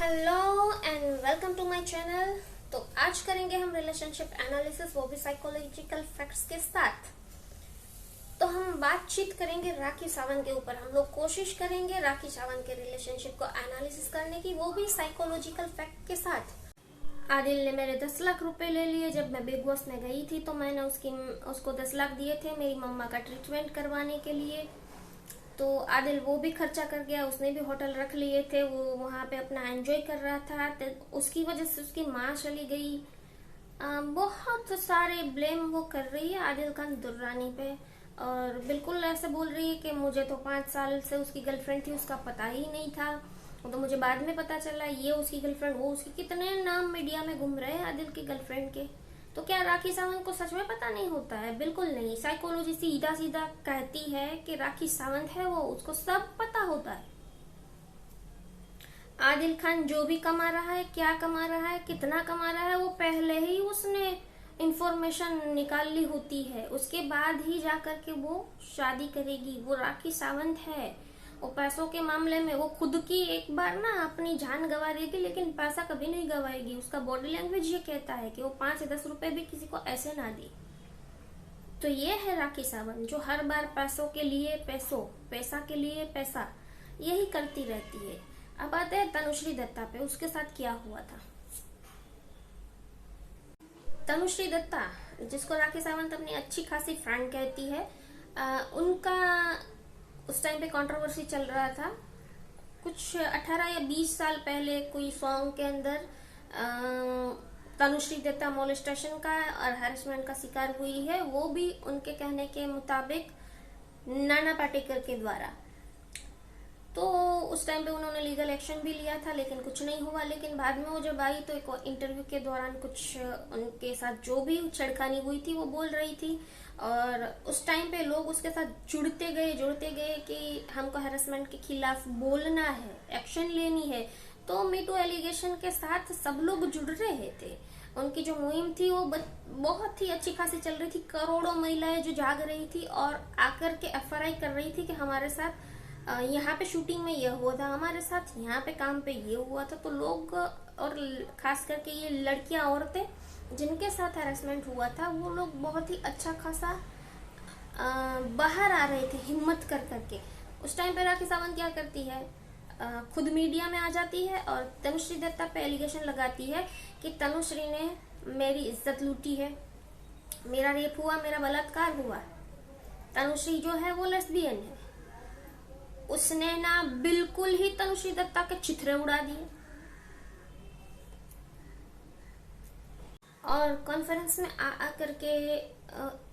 Hello and welcome to my channel. तो आज करेंगे हम रिलेशनशिप एनालिसिस, वो भी साइकोलॉजिकल फैक्ट्स के साथ। तो हम बातचीत करेंगे राखी सावंत के ऊपर। हम लोग कोशिश करेंगे राखी सावंत के रिलेशनशिप को एनालिसिस करने की, वो भी साइकोलॉजिकल फैक्ट के साथ। आदिल ने मेरे 10 लाख रुपए ले लिए। जब मैं बिग बॉस में गई थी तो मैंने उसको 10 लाख दिए थे मेरी मम्मा का ट्रीटमेंट करवाने के लिए। तो आदिल वो भी खर्चा कर गया, उसने भी होटल रख लिए थे, वो वहां पे अपना एंजॉय कर रहा था। तो उसकी वजह से उसकी माँ चली गई। बहुत सारे ब्लेम वो कर रही है आदिल खान दुर्रानी पे, और बिल्कुल ऐसे बोल रही है कि मुझे तो 5 साल से उसकी गर्लफ्रेंड थी, उसका पता ही नहीं था। तो मुझे बाद में पता चला ये उसकी गर्लफ्रेंड, वो उसकी। कितने नाम मीडिया में घूम रहे हैं आदिल की गर्लफ्रेंड के। तो क्या राखी सावंत को सच में पता नहीं होता है? बिल्कुल नहीं। साइकोलॉजी सीधा सीधा कहती है कि राखी सावंत है वो, उसको सब पता होता है। आदिल खान जो भी कमा रहा है, क्या कमा रहा है, कितना कमा रहा है, वो पहले ही उसने इंफॉर्मेशन निकाल ली होती है। उसके बाद ही जाकर के वो शादी करेगी। वो राखी सावंत है। वो पैसों के मामले में वो खुद की एक बार ना अपनी जान गंवा देगी, लेकिन पैसा कभी नहीं गंवाएगी। उसका बॉडी लैंग्वेज ये कहता है कि वो 5 या 10 रुपए भी किसी को ऐसे ना दे। तो ये है राखी सावंत, जो हर बार पैसों के लिए पैसा के लिए पैसा, यही करती रहती है। अब आते हैं तनुश्री दत्ता पे, उसके साथ क्या हुआ था। तनुश्री दत्ता, जिसको राखी सावंत अपनी अच्छी खासी फ्रेंड कहती है, उनका उस टाइम पे कंट्रोवर्सी चल रहा था। कुछ 18 या 20 साल पहले कोई सॉन्ग के अंदर तनुश्री दत्ता मोलेस्टेशन का और हैरेसमेंट का शिकार हुई है, वो भी उनके कहने के मुताबिक नाना पाटेकर के द्वारा। तो उस टाइम पे उन्होंने लीगल एक्शन भी लिया था, लेकिन कुछ नहीं हुआ। लेकिन बाद में वो जब आई तो एक इंटरव्यू के दौरान कुछ उनके साथ जो भी छेड़खानी हुई थी वो बोल रही थी, और उस टाइम पे लोग उसके साथ जुड़ते गए कि हमको हैरेसमेंट के खिलाफ बोलना है, एक्शन लेनी है। तो मीटू एलिगेशन के साथ सब लोग जुड़ रहे थे। उनकी जो मुहिम थी वो बहुत ही अच्छी खासी चल रही थी। करोड़ों महिलाएं जो जाग रही थी और आकर के एफआरआई कर रही थी कि हमारे साथ यहाँ पे शूटिंग में ये हुआ था, हमारे साथ यहाँ पे काम पे ये हुआ था। तो लोग, और खास करके ये लड़कियां, औरतें जिनके साथ हैरेसमेंट हुआ था, वो लोग बहुत ही अच्छा खासा बाहर आ रहे थे हिम्मत कर करके। उस टाइम पे राखी सावंत क्या करती है, खुद मीडिया में आ जाती है और तनुश्री दत्ता पे एलिगेशन लगाती है कि तनुश्री ने मेरी इज्जत लूटी है, मेरा रेप हुआ, मेरा बलात्कार हुआ। तनुश्री जो है वो लेस्बियन है। उसने ना बिल्कुल ही तनुश्री दत्ता के चिथड़े उड़ा दिए, और कॉन्फ्रेंस में आ करके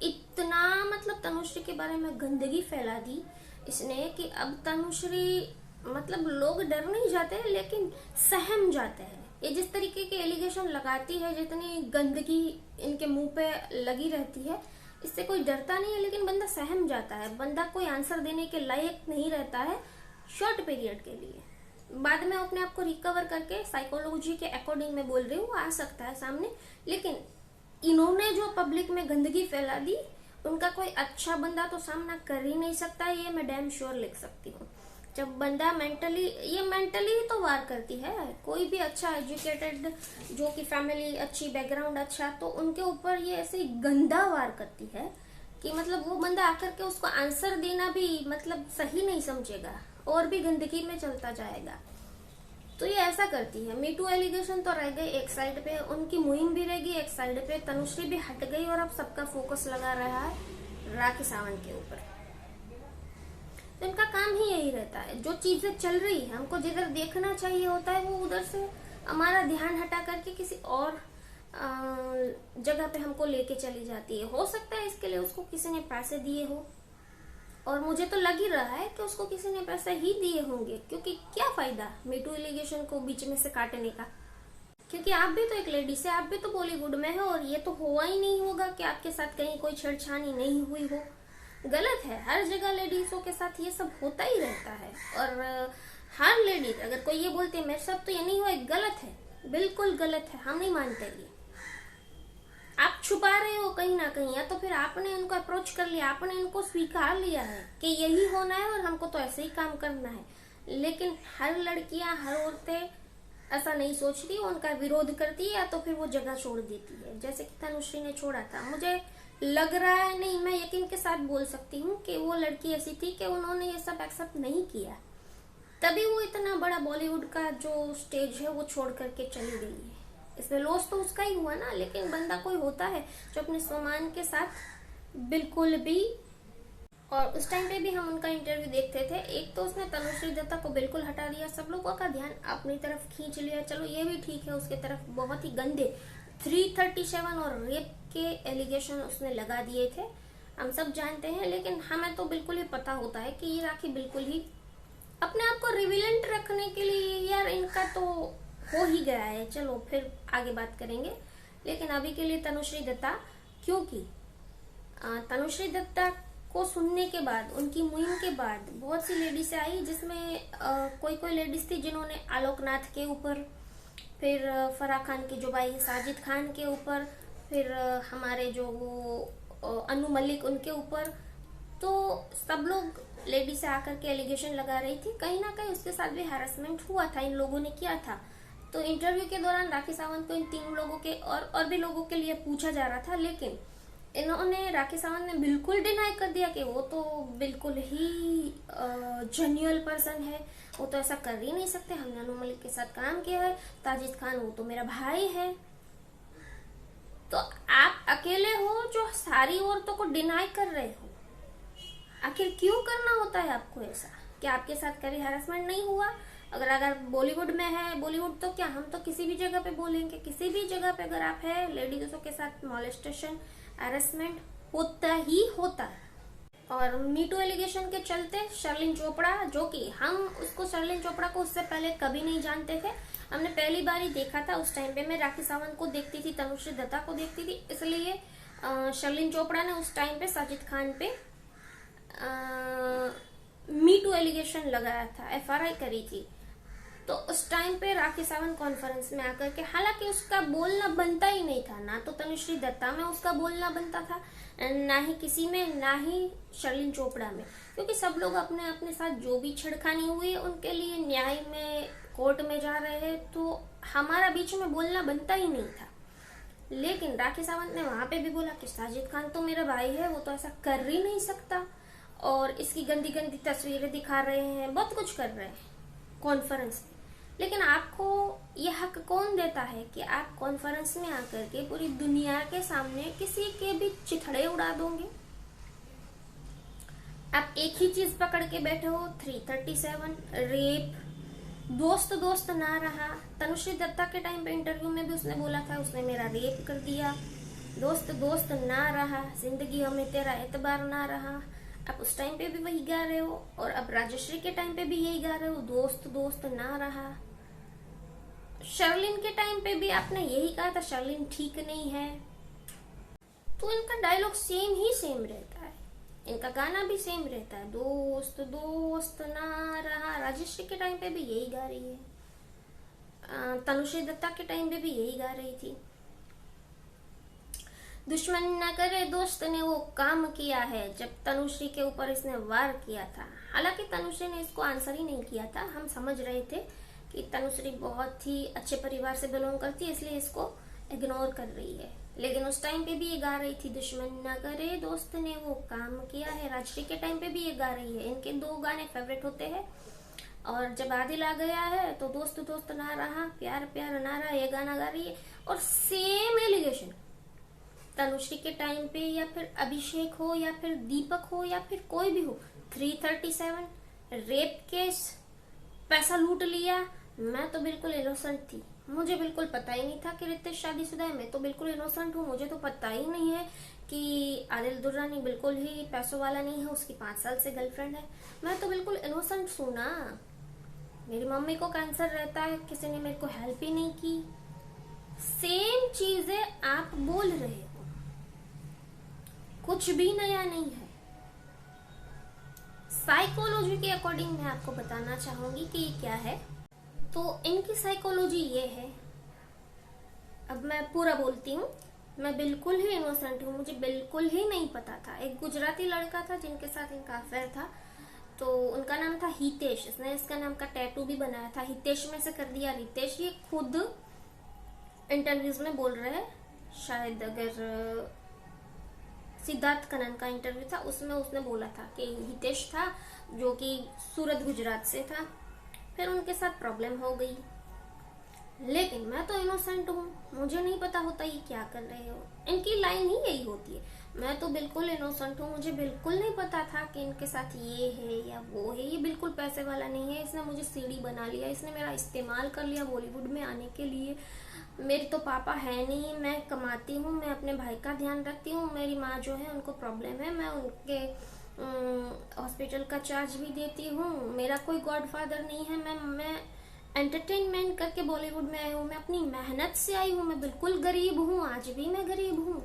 इतना मतलब तनुश्री के बारे में गंदगी फैला दी इसने कि अब तनुश्री, मतलब लोग डर नहीं जाते लेकिन सहम जाते हैं। ये जिस तरीके के एलिगेशन लगाती है, जितनी गंदगी इनके मुंह पे लगी रहती है, इससे कोई डरता नहीं है, लेकिन बंदा सहम जाता है। बंदा कोई आंसर देने के लायक नहीं रहता है शॉर्ट पीरियड के लिए। बाद में अपने आप को रिकवर करके साइकोलॉजी के अकॉर्डिंग में बोल रही हूँ, आ सकता है सामने। लेकिन इन्होंने जो पब्लिक में गंदगी फैला दी, उनका कोई अच्छा बंदा तो सामना कर ही नहीं सकता, ये मैं डैम श्योर लिख सकती हूँ। जब बंदा मेंटली ही तो वार करती है। कोई भी अच्छा एजुकेटेड, जो कि फैमिली अच्छी, बैकग्राउंड अच्छा, तो उनके ऊपर ये ऐसे गंदा वार करती है कि मतलब वो बंदा आकर के उसको आंसर देना भी मतलब सही नहीं समझेगा और भी गंदगी में चलता जाएगा। तो ये ऐसा करती है। मीटू एलिगेशन तो रह गए एक साइड पे, उनकी मुहिम भी रहेगी एक साइड पे, तनुश्री भी हट गई और अब सबका फोकस लगा रहा है राखी सावंत के ऊपर। तो इनका काम ही यही रहता है, जो चीजें चल रही है हमको जिधर देखना चाहिए होता है, वो उधर से हमारा ध्यान हटा करके किसी और जगह पे हमको लेके चली जाती है। हो सकता है इसके लिए उसको किसी ने पैसे दिए हो, और मुझे तो लग ही रहा है कि उसको किसी ने पैसे ही दिए होंगे, क्योंकि क्या फायदा मीटू एलिगेशन को बीच में से काटने का। क्योंकि आप भी तो एक लेडीज है, आप भी तो बॉलीवुड में है, और ये तो हुआ ही नहीं होगा कि आपके साथ कहीं कोई छेड़छानी नहीं हुई हो। गलत है, हर जगह लेडीजों के साथ ये सब होता ही रहता है। और हर लेडीज, अगर कोई ये बोलती है मेरे साथ तो ये नहीं हुआ, गलत है, बिल्कुल गलत है, हम नहीं मानते ये। आप छुपा रहे हो कहीं ना कहीं, या तो फिर आपने उनको अप्रोच कर लिया, आपने इनको स्वीकार लिया है कि यही होना है और हमको तो ऐसे ही काम करना है। लेकिन हर लड़कियां, हर औरतें ऐसा नहीं सोचती, उनका विरोध करती है या तो फिर वो जगह छोड़ देती है, जैसे कि तनुश्री ने छोड़ा था। मुझे लग रहा है, नहीं, मैं यकीन के साथ बोल सकती हूँ कि वो लड़की ऐसी थी कि उन्होंने ये सब एक्सेप्ट नहीं किया, तभी वो इतना बड़ा बॉलीवुड का जो स्टेज है वो छोड़ करके चली गई है। इसमें लॉस तो उसका ही हुआ ना, लेकिन बंदा कोई होता है जो अपने सम्मान के साथ बिल्कुल भी। और उस टाइम पे भी हम उनका इंटरव्यू देखते थे, एक तो उसने तनुश्री दत्ता को बिल्कुल हटा दिया, सब लोगों का ध्यान अपनी तरफ खींच लिया, चलो ये भी ठीक है, उसके तरफ बहुत ही गंदे 337 और रेप के एलिगेशन उसने लगा दिए थे, हम सब जानते हैं। लेकिन हमें तो बिल्कुल ही पता होता है कि ये राखी बिल्कुल ही अपने आप को रिविलेंट रखने के लिए, यार इनका तो हो ही गया है, चलो फिर आगे बात करेंगे। लेकिन अभी के लिए तनुश्री दत्ता, क्योंकि तनुश्री दत्ता को सुनने के बाद, उनकी मुहिम के बाद बहुत सी लेडीज आई, जिसमें कोई कोई लेडीज थी जिन्होंने आलोकनाथ के ऊपर, फिर फराह खान की जो भाई साजिद खान के ऊपर, फिर हमारे जो वो अनु मलिक उनके ऊपर, तो सब लोग लेडी से आकर के एलिगेशन लगा रही थी। कहीं ना कहीं उसके साथ भी हैरेसमेंट हुआ था, इन लोगों ने किया था। तो इंटरव्यू के दौरान राखी सावंत को इन 3 लोगों के और भी लोगों के लिए पूछा जा रहा था, लेकिन इन्होंने, राखी सावंत ने बिल्कुल डिनाई कर दिया कि वो तो बिल्कुल ही जेन्युइन पर्सन है, वो तो ऐसा कर ही नहीं सकते, हमने अनु मलिक के साथ काम किया है, साजिद खान वो तो मेरा भाई है। तो आप अकेले हो जो सारी औरतों को डिनाई कर रहे हो, आखिर क्यों करना होता है आपको ऐसा? कि आपके साथ कभी हैरेसमेंट नहीं हुआ? अगर बॉलीवुड में है, बॉलीवुड तो क्या, हम तो किसी भी जगह पे बोलेंगे, किसी भी जगह पे अगर आप है, लेडीजों के साथ मॉलेस्टेशन, हैरेसमेंट होता ही होता है। और मीटू एलिगेशन के चलते शर्लिन चोपड़ा, जो कि हम उसको, शर्लिन चोपड़ा को उससे पहले कभी नहीं जानते थे, हमने पहली बार ही देखा था। उस टाइम पे मैं राखी सावंत को देखती थी, तनुश्री दत्ता को देखती थी, इसलिए शर्लिन चोपड़ा ने उस टाइम पे साजिद खान पे मीटू एलिगेशन लगाया था, एफआरआई करी थी। तो उस टाइम पे राखी सावंत कॉन्फ्रेंस में आकर के, हालांकि उसका बोलना बनता ही नहीं था, ना तो तनुश्री दत्ता में उसका बोलना बनता था, ना ही किसी में, ना ही शर्लिन चोपड़ा में, क्योंकि सब लोग अपने अपने साथ जो भी छेड़खानी हुई उनके लिए न्याय में, कोर्ट में जा रहे हैं, तो हमारा बीच में बोलना बनता ही नहीं था। लेकिन राखी सावंत ने वहां पे भी बोला कि साजिद खान तो मेरा भाई है, वो तो ऐसा कर ही नहीं सकता, और इसकी गंदी गंदी तस्वीरें दिखा रहे हैं, बहुत कुछ कर रहे हैं कॉन्फ्रेंस में। लेकिन आपको यह हक कौन देता है कि आप कॉन्फ्रेंस में आकर के पूरी दुनिया के सामने किसी के भी चिथड़े उड़ा दोगे? आप एक ही चीज पकड़ के बैठे हो, 337 रेप, दोस्त दोस्त ना रहा। तनुश्री दत्ता के टाइम पे इंटरव्यू में भी उसने बोला था, उसने मेरा रेप कर दिया, दोस्त दोस्त ना रहा, जिंदगी हमें तेरा एतबार ना रहा। आप उस टाइम पे भी वही गा रहे हो, और अब राजश्री के टाइम पे भी यही गा रहे हो, दोस्त दोस्त ना रहा। शर्लिन के टाइम पे भी आपने यही कहा था, शर्लिन ठीक नहीं है। तो इनका डायलॉग सेम ही सेम रहता है, इनका गाना भी सेम रहता है, दोस्त दोस्त ना रहा। राजश्री के टाइम पे भी यही गा रही है, तनुश्री दत्ता के टाइम पे भी यही गा रही थी। दुश्मन न करे दोस्त ने वो काम किया है, जब तनुश्री के ऊपर इसने वार किया था। हालांकि तनुश्री ने इसको आंसर ही नहीं किया था, हम समझ रहे थे कि तनुश्री बहुत ही अच्छे परिवार से बिलोंग करती है, इसलिए इसको इग्नोर कर रही है। लेकिन उस टाइम पे भी ये गा रही थी, दुश्मन न करे दोस्त ने वो काम किया है। राजश्री के टाइम पे भी ये गा रही है, इनके 2 गाने फेवरेट होते हैं। और जब आदिल आ गया है तो दोस्त दोस्त ना रहा, प्यार प्यार ना रहा, ये गाना गा रही है। और सेम एलिगेशन तनुश्री के टाइम पे, या फिर अभिषेक हो, या फिर दीपक हो, या फिर कोई भी हो, 337 रेप केस, पैसा लूट लिया। मैं तो बिल्कुल इनोसेंट थी, मुझे बिल्कुल पता ही नहीं था कि रितेश शादीशुदा है, मैं तो बिल्कुल इनोसेंट हूँ, मुझे तो पता ही नहीं है कि आदिल दुर्रानी बिल्कुल ही पैसों वाला नहीं है, उसकी 5 साल से गर्लफ्रेंड है। मैं तो बिल्कुल इनोसेंट हूँ ना। मेरी मम्मी को कैंसर रहता है, किसी ने मेरे को हेल्प ही नहीं की। सेम चीजें आप बोल रहे हो, कुछ भी नया नहीं है। साइकोलॉजी के अकॉर्डिंग मैं आपको बताना चाहूंगी कि ये क्या है। तो इनकी साइकोलॉजी ये है, अब मैं पूरा बोलती हूँ, मैं बिल्कुल ही इनोसेंट हूँ, मुझे बिल्कुल ही नहीं पता था। एक गुजराती लड़का था जिनके साथ इनका अफेयर था, तो उनका नाम था हितेश, इसने इसका नाम का टैटू भी बनाया था, हितेश में से कर दिया रितेश। ये खुद इंटरव्यूज में बोल रहे हैं, शायद अगर सिद्धार्थ कनन का इंटरव्यू था उसमें उसने बोला था कि हितेश था जो कि सूरत गुजरात से था, फिर उनके साथ प्रॉब्लम हो गई। लेकिन मैं तो इनोसेंट हूँ, मुझे नहीं पता होता ये क्या कर रहे हो, इनकी लाइन ही यही होती है, मैं तो बिल्कुल इनोसेंट हूँ, मुझे बिल्कुल नहीं पता था कि इनके साथ ये है या वो है, ये बिल्कुल पैसे वाला नहीं है, इसने मुझे सीढ़ी बना लिया, इसने मेरा इस्तेमाल कर लिया बॉलीवुड में आने के लिए। मेरे तो पापा है नहीं, मैं कमाती हूँ, मैं अपने भाई का ध्यान रखती हूँ, मेरी माँ जो है उनको प्रॉब्लम है, मैं उनके हॉस्पिटल का चार्ज भी देती हूँ, मेरा कोई गॉडफादर नहीं है, मैं एंटरटेनमेंट करके बॉलीवुड में आई हूँ, मैं अपनी मेहनत से आई हूँ, मैं बिल्कुल गरीब हूँ, आज भी मैं गरीब हूँ।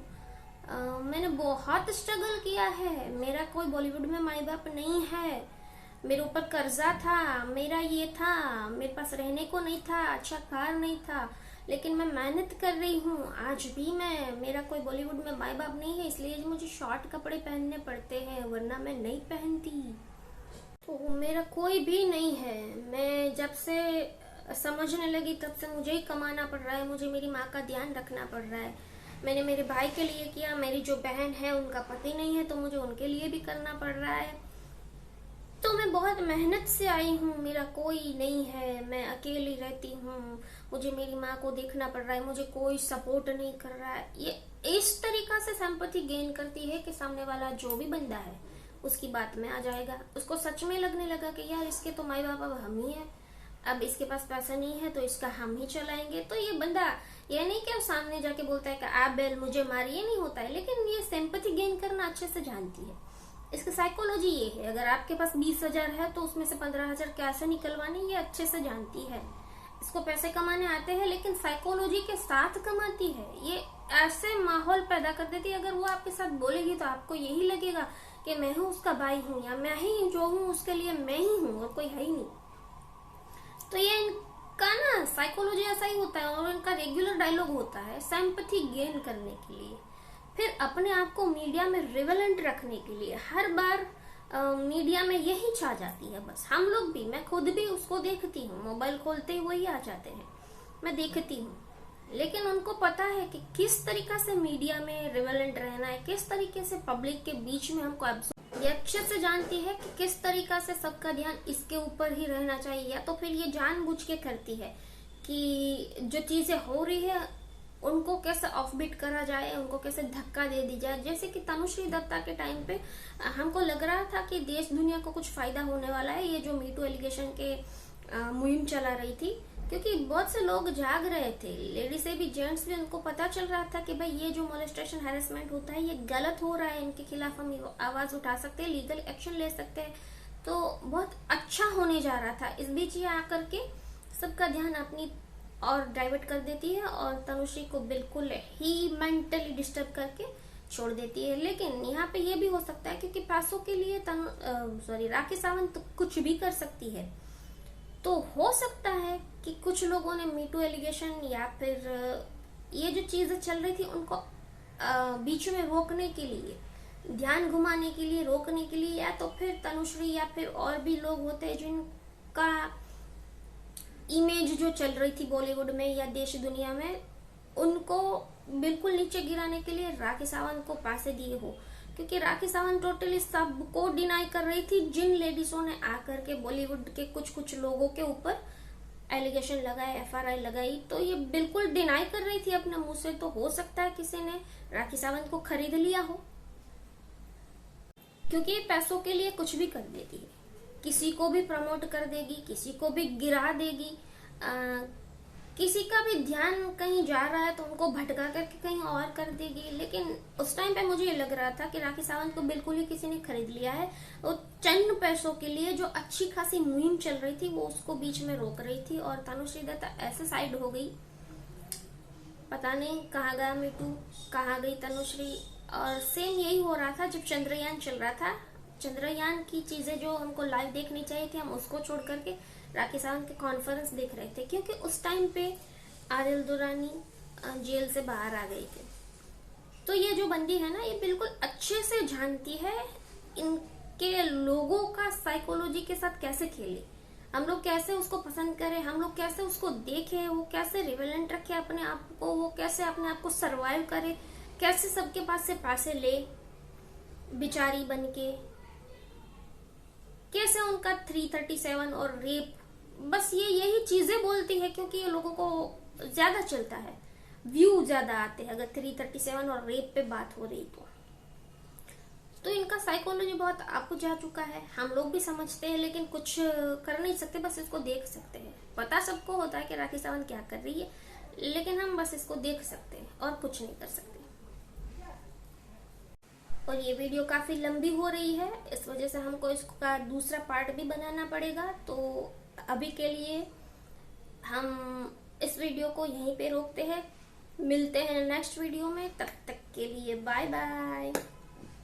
मैंने बहुत स्ट्रगल किया है, मेरा कोई बॉलीवुड में माई बाप नहीं है, मेरे ऊपर कर्जा था, मेरा ये था, मेरे पास रहने को नहीं था, अच्छा कार नहीं था, लेकिन मैं मेहनत कर रही हूँ, आज भी मेरा कोई बॉलीवुड में माई बाप नहीं है, इसलिए मुझे शॉर्ट कपड़े पहनने पड़ते हैं, वरना मैं नहीं पहनती। तो मेरा कोई भी नहीं है, मैं जब से समझने लगी तब से मुझे ही कमाना पड़ रहा है, मुझे मेरी माँ का ध्यान रखना पड़ रहा है, मैंने मेरे भाई के लिए किया, मेरी जो बहन है उनका पति नहीं है तो मुझे उनके लिए भी करना पड़ रहा है। तो मैं बहुत मेहनत से आई हूँ, मेरा कोई नहीं है, मैं अकेली रहती हूँ, मुझे मेरी माँ को देखना पड़ रहा है, मुझे कोई सपोर्ट नहीं कर रहा है। ये इस तरीका से सिंपैथी गेन करती है कि सामने वाला जो भी बंदा है उसकी बात में आ जाएगा, उसको सच में लगने लगा कि यार इसके तो माई बाप अब हम ही है, अब इसके पास पैसा नहीं है तो इसका हम ही चलाएंगे। तो ये बंदा ये नहीं कि सामने जाके बोलता है कि आप बेल मुझे मारिए, नहीं होता है, लेकिन ये सिंपैथी गेन करना अच्छे से जानती है। इसकी साइकोलॉजी ये है, अगर आपके पास 20,000 है तो उसमें से 15,000 कैसे निकलवाने ये अच्छे से जानती है। इसको पैसे कमाने आते हैं लेकिन साइकोलॉजी के साथ कमाती है, ये ऐसे माहौल पैदा कर देती है, अगर वो आपके साथ बोलेगी तो आपको यही लगेगा कि मैं हूँ उसका भाई हूँ, या मैं ही जो हूँ उसके लिए मैं ही हूँ और कोई है ही नहीं। तो ये इनका ना साइकोलॉजी ऐसा ही होता है, और इनका रेगुलर डायलॉग होता है सिंपैथी गेन करने के लिए, फिर अपने आप को मीडिया में रिवेलेंट रखने के लिए। हर बार मीडिया में यही छा जाती है, बस हम लोग भी, मैं खुद भी उसको देखती हूँ, मोबाइल खोलते ही वही आ जाते हैं, मैं देखती हूँ। लेकिन उनको पता है कि किस तरीका से मीडिया में रिवेलेंट रहना है, किस तरीके से पब्लिक के बीच में हमको ये अच्छे से जानती है कि किस तरीका से सबका ध्यान इसके ऊपर ही रहना चाहिए, या तो फिर ये जानबूझ के करती है कि जो चीजें हो रही है उनको कैसे ऑफबीट करा जाए, उनको कैसे धक्का दे दी जाए। जैसे कि तनुश्री दत्ता के टाइम पे हमको लग रहा था कि देश दुनिया को कुछ फायदा होने वाला है, ये जो मीटू एलिगेशन के मुहिम चला रही थी, क्योंकि बहुत से लोग जाग रहे थे, लेडीज से भी जेंट्स भी, उनको पता चल रहा था कि भाई ये जो मोलेस्टेशन हैरेसमेंट होता है ये गलत हो रहा है, इनके खिलाफ हम आवाज उठा सकते हैं, लीगल एक्शन ले सकते हैं, तो बहुत अच्छा होने जा रहा था। इस बीच ये आकर के सबका ध्यान अपनी और डाइवर्ट कर देती है और तनुश्री को बिल्कुल ही मेंटली डिस्टर्ब करके छोड़ देती है। लेकिन यहाँ पे ये भी हो सकता है क्योंकि पैसों के लिए राखी सावंत तो कुछ भी कर सकती है, तो हो सकता है कि कुछ लोगों ने मीटू एलिगेशन या फिर ये जो चीजें चल रही थी उनको बीच में रोकने के लिए, ध्यान घुमाने के लिए, रोकने के लिए, या तो फिर तनुश्री या फिर और भी लोग होते हैं जिनका इमेज जो चल रही थी बॉलीवुड में या देश दुनिया में, उनको बिल्कुल नीचे गिराने के लिए राखी सावंत को पैसे दिए हो। क्योंकि राखी सावंत टोटली सबको डिनाई कर रही थी, जिन लेडीजों ने आकर के बॉलीवुड के कुछ लोगों के ऊपर एलिगेशन लगाए, FRI लगाई, तो ये बिल्कुल डिनाई कर रही थी अपने मुंह से। तो हो सकता है किसी ने राखी सावंत को खरीद लिया हो, क्योंकि ये पैसों के लिए कुछ भी कर देती है, किसी को भी प्रमोट कर देगी, किसी को भी गिरा देगी, किसी का भी ध्यान कहीं जा रहा है तो उनको भटका करके कहीं और कर देगी। लेकिन उस टाइम पे मुझे ये लग रहा था कि राखी सावंत को बिल्कुल ही किसी ने खरीद लिया है, वो चंद पैसों के लिए जो अच्छी खासी मुहिम चल रही थी वो उसको बीच में रोक रही थी, और तनुश्री दत्ता ऐसे साइड हो गई, पता नहीं कहाँ गया मीटू, कहाँ गई तनुश्री। और सेम यही हो रहा था जब चंद्रयान चल रहा था, चंद्रयान की चीजें जो हमको लाइव देखनी चाहिए थी हम उसको छोड़ करके राखी सावंत के कॉन्फ्रेंस देख रहे थे, क्योंकि उस टाइम पे आदिल दुरानी जेल से बाहर आ गई थी। तो ये जो बंदी है ना, ये बिल्कुल अच्छे से जानती है इन के लोगों का साइकोलॉजी के साथ कैसे खेले, हम लोग कैसे उसको पसंद करें, हम लोग कैसे उसको देखें, वो कैसे रिवेलेंट रखे अपने आप को, वो कैसे अपने आप को सरवाइव करे, कैसे सबके पास से पैसे ले बिचारी बन के, कैसे उनका 337 और रेप, बस ये यही चीजें बोलती है क्योंकि ये लोगों को ज्यादा चलता है, व्यू ज्यादा आते हैं अगर 337 और रेप पे बात हो रही तो इनका साइकोलॉजी बहुत आपको जा चुका है, हम लोग भी समझते हैं लेकिन कुछ कर नहीं सकते, बस इसको देख सकते हैं। पता सबको होता है कि राखी सावंत क्या कर रही है, लेकिन हम बस इसको देख सकते हैं और कुछ नहीं कर सकते। और ये वीडियो काफी लंबी हो रही है, इस वजह से हमको इसका दूसरा पार्ट भी बनाना पड़ेगा, तो अभी के लिए हम इस वीडियो को यहीं पे रोकते हैं, मिलते हैं नेक्स्ट वीडियो में, तब तक के लिए बाय बाय।